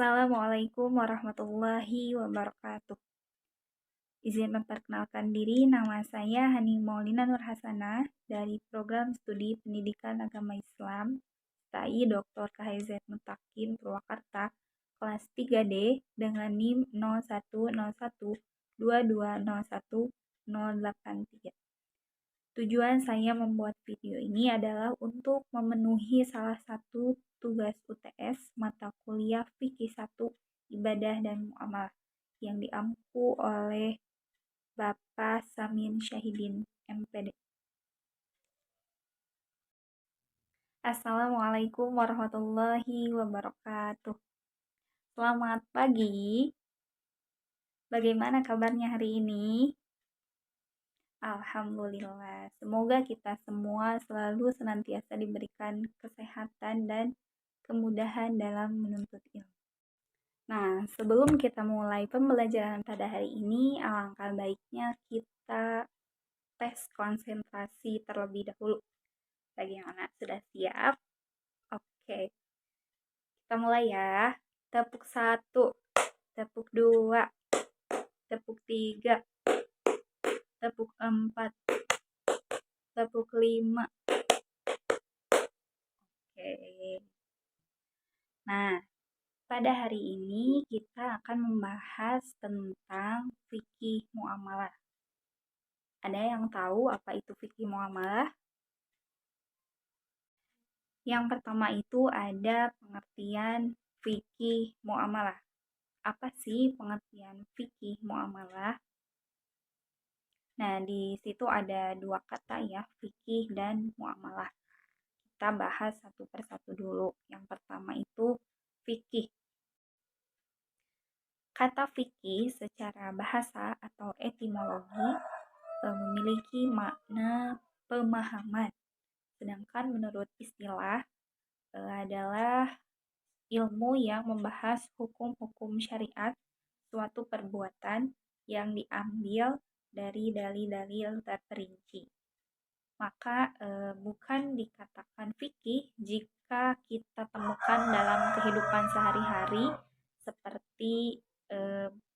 Assalamualaikum warahmatullahi wabarakatuh. Izin memperkenalkan diri, nama saya Hani Maulina Nurhasanah dari Program Studi Pendidikan Agama Islam STAI Dr. KHZ Mutakin Purwakarta kelas 3D dengan NIM 010122018083. Tujuan saya membuat video ini adalah untuk memenuhi salah satu tugas UTS mata kuliah Fikih 1 Ibadah dan Muamalah yang diampu oleh Bapak Samin Syahidin MPD. Assalamualaikum warahmatullahi wabarakatuh. Selamat pagi. Bagaimana kabarnya hari ini? Alhamdulillah, semoga kita semua selalu senantiasa diberikan kesehatan dan kemudahan dalam menuntut ilmu. Nah, sebelum kita mulai pembelajaran pada hari ini, alangkah baiknya kita tes konsentrasi terlebih dahulu. Bagaimana? Sudah siap? Oke, kita mulai ya. Tepuk 1, tepuk 2, tepuk 3, tepuk 4, tepuk 5. Oke. Nah, pada hari ini kita akan membahas tentang fikih muamalah. Ada yang tahu apa itu fikih muamalah? Yang pertama itu ada pengertian fikih muamalah. Apa sih pengertian fikih muamalah? Nah, di situ ada dua kata ya, fikih dan muamalah. Kita bahas satu persatu dulu. Yang pertama itu fikih. Kata fikih secara bahasa atau etimologi memiliki makna pemahaman. Sedangkan menurut istilah adalah ilmu yang membahas hukum-hukum syariat suatu perbuatan yang diambil dari dalil-dalil terperinci. Maka bukan dikatakan fikih jika kita temukan dalam kehidupan sehari-hari seperti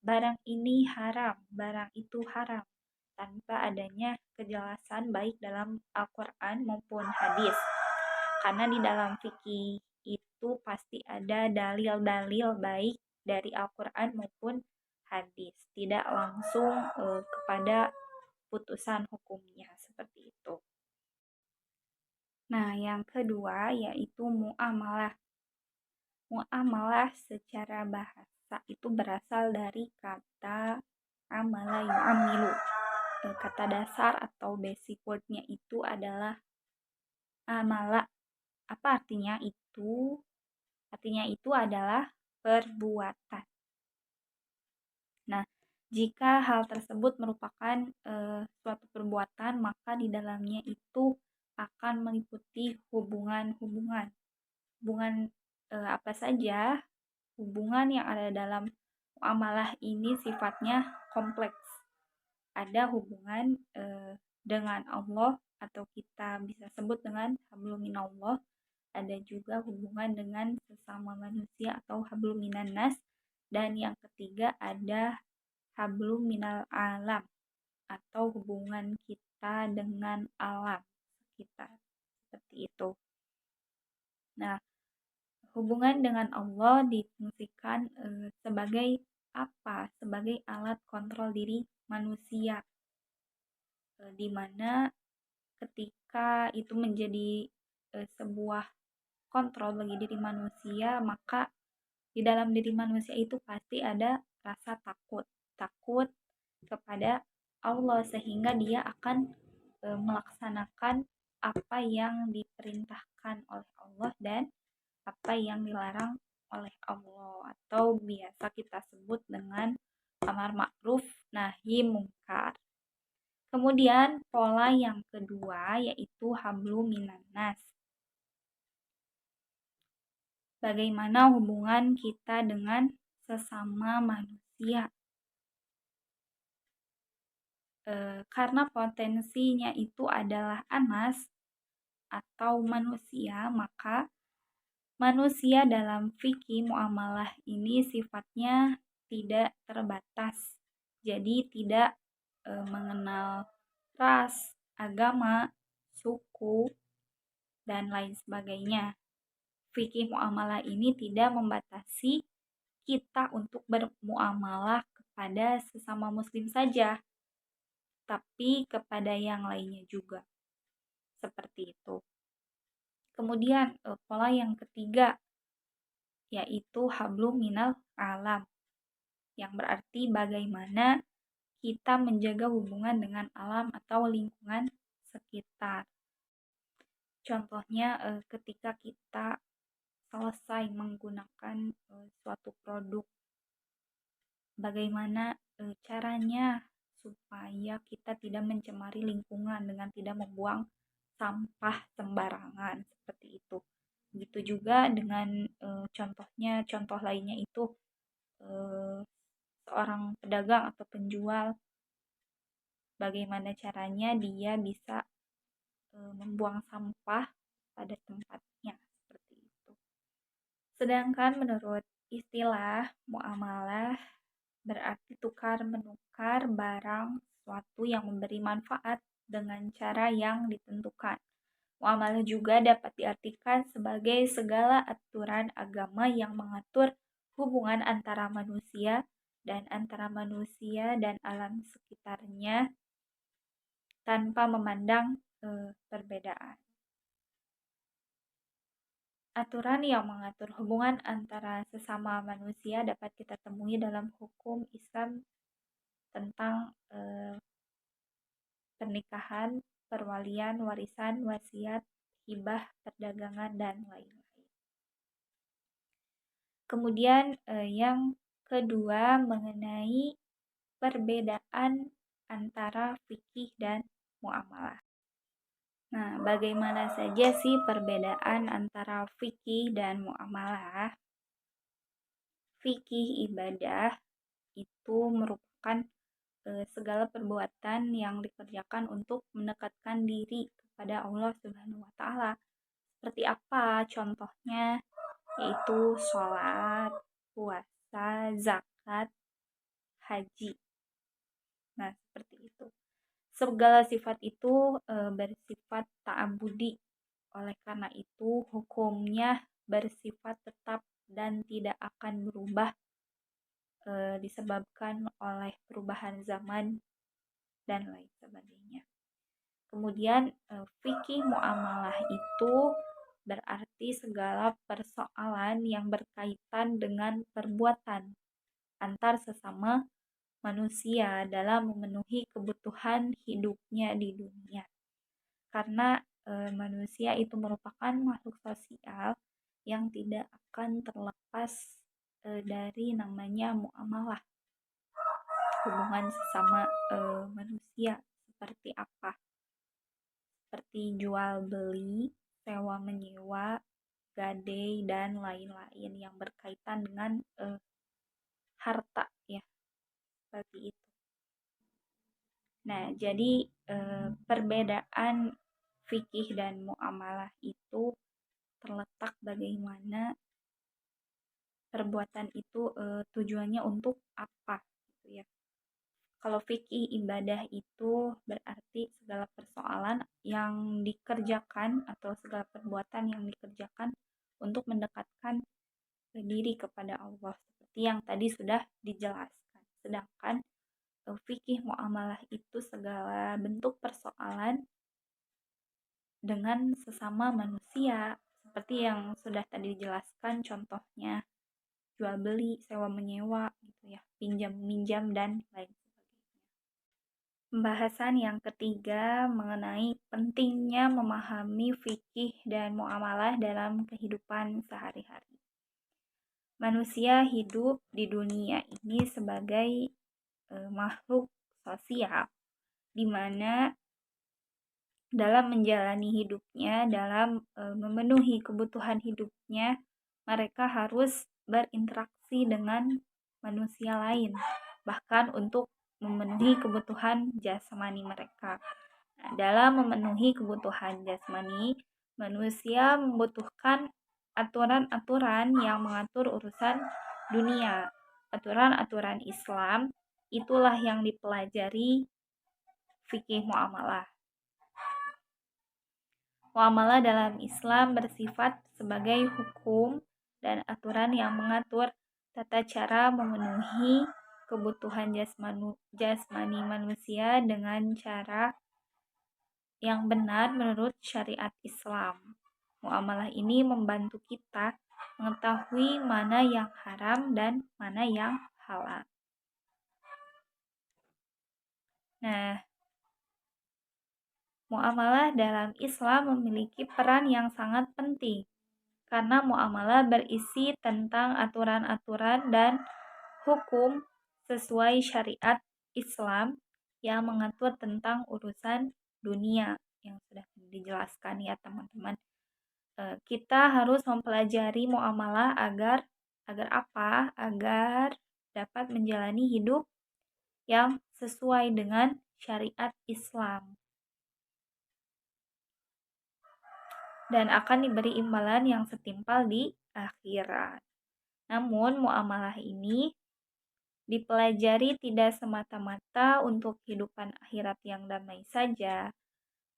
barang ini haram, barang itu haram, tanpa adanya kejelasan baik dalam Al-Quran maupun hadis. Karena di dalam fikih itu pasti ada dalil-dalil baik dari Al-Quran maupun hadis, tidak langsung kepada putusan hukumnya seperti itu. Nah, yang kedua yaitu muamalah. Muamalah secara bahasa itu berasal dari kata amala yu'amilu. Kata dasar atau basic wordnya itu adalah amala. Apa artinya itu? Artinya itu adalah perbuatan. Nah, jika hal tersebut merupakan suatu perbuatan, maka di dalamnya itu akan meliputi hubungan-hubungan. Hubungan apa saja? Hubungan yang ada dalam muamalah ini sifatnya kompleks. Ada hubungan dengan Allah atau kita bisa sebut dengan hablum minallah. Ada juga hubungan dengan sesama manusia atau hablum minan nas. Dan yang ketiga ada hablum minal alam atau hubungan kita dengan alam sekitar. Seperti itu. Nah, hubungan dengan Allah difungsikan sebagai apa? Sebagai alat kontrol diri manusia. Di mana ketika itu menjadi sebuah kontrol bagi diri manusia, maka di dalam diri manusia itu pasti ada rasa takut kepada Allah, sehingga dia akan melaksanakan apa yang diperintahkan oleh Allah dan apa yang dilarang oleh Allah, atau biasa kita sebut dengan amar ma'ruf nahi mungkar. Kemudian pola yang kedua yaitu hablum minan nas. Bagaimana hubungan kita dengan sesama manusia? Karena potensinya itu adalah anas atau manusia, maka manusia dalam fikih muamalah ini sifatnya tidak terbatas. Jadi tidak mengenal ras, agama, suku, dan lain sebagainya. Fikih muamalah ini tidak membatasi kita untuk bermuamalah kepada sesama muslim saja, tapi kepada yang lainnya juga. Seperti itu. Kemudian pola yang ketiga yaitu hablum minal alam, yang berarti bagaimana kita menjaga hubungan dengan alam atau lingkungan sekitar. Contohnya ketika kita selesai menggunakan suatu produk, bagaimana caranya supaya kita tidak mencemari lingkungan dengan tidak membuang sampah sembarangan, seperti itu. Begitu juga dengan contoh lainnya itu seorang pedagang atau penjual, bagaimana caranya dia bisa membuang sampah pada tempatnya, seperti itu. Sedangkan menurut istilah muamalah berarti tukar menukar barang sesuatu yang memberi manfaat dengan cara yang ditentukan. Muamalah juga dapat diartikan sebagai segala aturan agama yang mengatur hubungan antara manusia dan alam sekitarnya tanpa memandang perbedaan. Aturan yang mengatur hubungan antara sesama manusia dapat kita temui dalam hukum Islam tentang pernikahan, perwalian, warisan, wasiat, hibah, perdagangan, dan lain-lain. Kemudian yang kedua mengenai perbedaan antara fikih dan muamalah. Nah, bagaimana saja sih perbedaan antara fikih dan muamalah? Fikih ibadah itu merupakan segala perbuatan yang dikerjakan untuk mendekatkan diri kepada Allah Subhanahu wa taala. Seperti apa contohnya? Yaitu sholat, puasa, zakat, haji. Nah, seperti itu. Segala sifat itu bersifat ta'abudi. Oleh karena itu, hukumnya bersifat tetap dan tidak akan berubah disebabkan oleh perubahan zaman dan lain sebagainya. Kemudian fikih muamalah itu berarti segala persoalan yang berkaitan dengan perbuatan antar sesama manusia dalam memenuhi kebutuhan hidupnya di dunia. Karena manusia itu merupakan makhluk sosial yang tidak akan terlepas dari namanya muamalah, hubungan sesama manusia. Seperti apa? Seperti jual beli, sewa menyewa, gadai, dan lain-lain yang berkaitan dengan harta, ya, seperti itu. Nah, jadi perbedaan fikih dan muamalah itu terletak bagaimana perbuatan itu tujuannya untuk apa, gitu ya. Kalau fikih ibadah itu berarti segala persoalan yang dikerjakan atau segala perbuatan yang dikerjakan untuk mendekatkan diri kepada Allah, seperti yang tadi sudah dijelaskan. Sedangkan fikih muamalah itu segala bentuk persoalan dengan sesama manusia, seperti yang sudah tadi dijelaskan, contohnya jual beli, sewa menyewa, gitu ya, pinjam minjam, dan lain sebagainya. Pembahasan yang ketiga mengenai pentingnya memahami fikih dan muamalah dalam kehidupan sehari-hari. Manusia hidup di dunia ini sebagai makhluk sosial, di mana dalam menjalani hidupnya, dalam memenuhi kebutuhan hidupnya, mereka harus berinteraksi dengan manusia lain, bahkan untuk memenuhi kebutuhan jasmani mereka. Nah, dalam memenuhi kebutuhan jasmani, manusia membutuhkan aturan-aturan yang mengatur urusan dunia. Aturan-aturan Islam itulah yang dipelajari fikih muamalah. Muamalah dalam Islam bersifat sebagai hukum dan aturan yang mengatur tata cara memenuhi kebutuhan jasmani manusia dengan cara yang benar menurut syariat Islam. Muamalah ini membantu kita mengetahui mana yang haram dan mana yang halal. Nah, muamalah dalam Islam memiliki peran yang sangat penting karena muamalah berisi tentang aturan-aturan dan hukum sesuai syariat Islam yang mengatur tentang urusan dunia yang sudah dijelaskan ya teman-teman. Kita harus mempelajari muamalah agar apa? Agar dapat menjalani hidup yang sesuai dengan syariat Islam dan akan diberi imbalan yang setimpal di akhirat. Namun, muamalah ini dipelajari tidak semata-mata untuk kehidupan akhirat yang damai saja,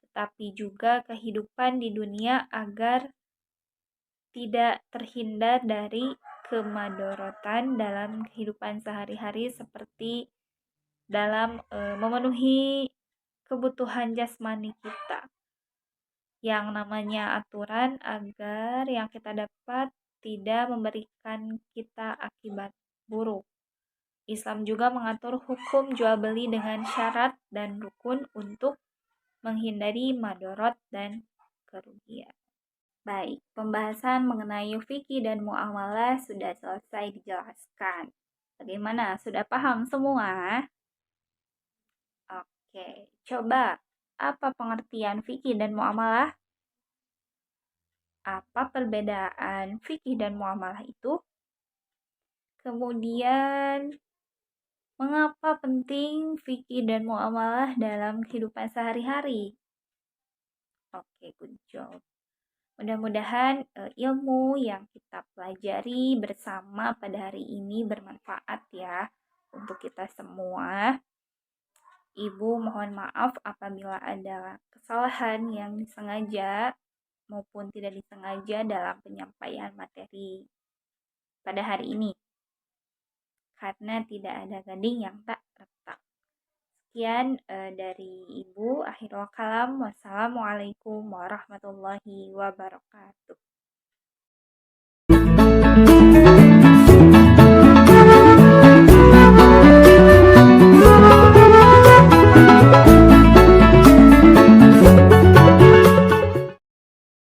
tetapi juga kehidupan di dunia agar tidak terhindar dari kemadorotan dalam kehidupan sehari-hari seperti dalam memenuhi kebutuhan jasmani kita. Yang namanya aturan agar yang kita dapat tidak memberikan kita akibat buruk. Islam juga mengatur hukum jual beli dengan syarat dan rukun untuk menghindari madorot dan kerugian. Baik, pembahasan mengenai fikih dan muamalah sudah selesai dijelaskan. Bagaimana? Sudah paham semua? Oke, coba apa pengertian fikih dan muamalah? Apa perbedaan fikih dan muamalah itu? Kemudian, mengapa penting fikih dan muamalah dalam kehidupan sehari-hari? Oke, good job. Mudah-mudahan ilmu yang kita pelajari bersama pada hari ini bermanfaat ya untuk kita semua. Ibu mohon maaf apabila ada kesalahan yang disengaja maupun tidak disengaja dalam penyampaian materi pada hari ini. Karena tidak ada gading yang tak retak. Sekian dari Ibu. Akhirul kalam. Wassalamualaikum warahmatullahi wabarakatuh.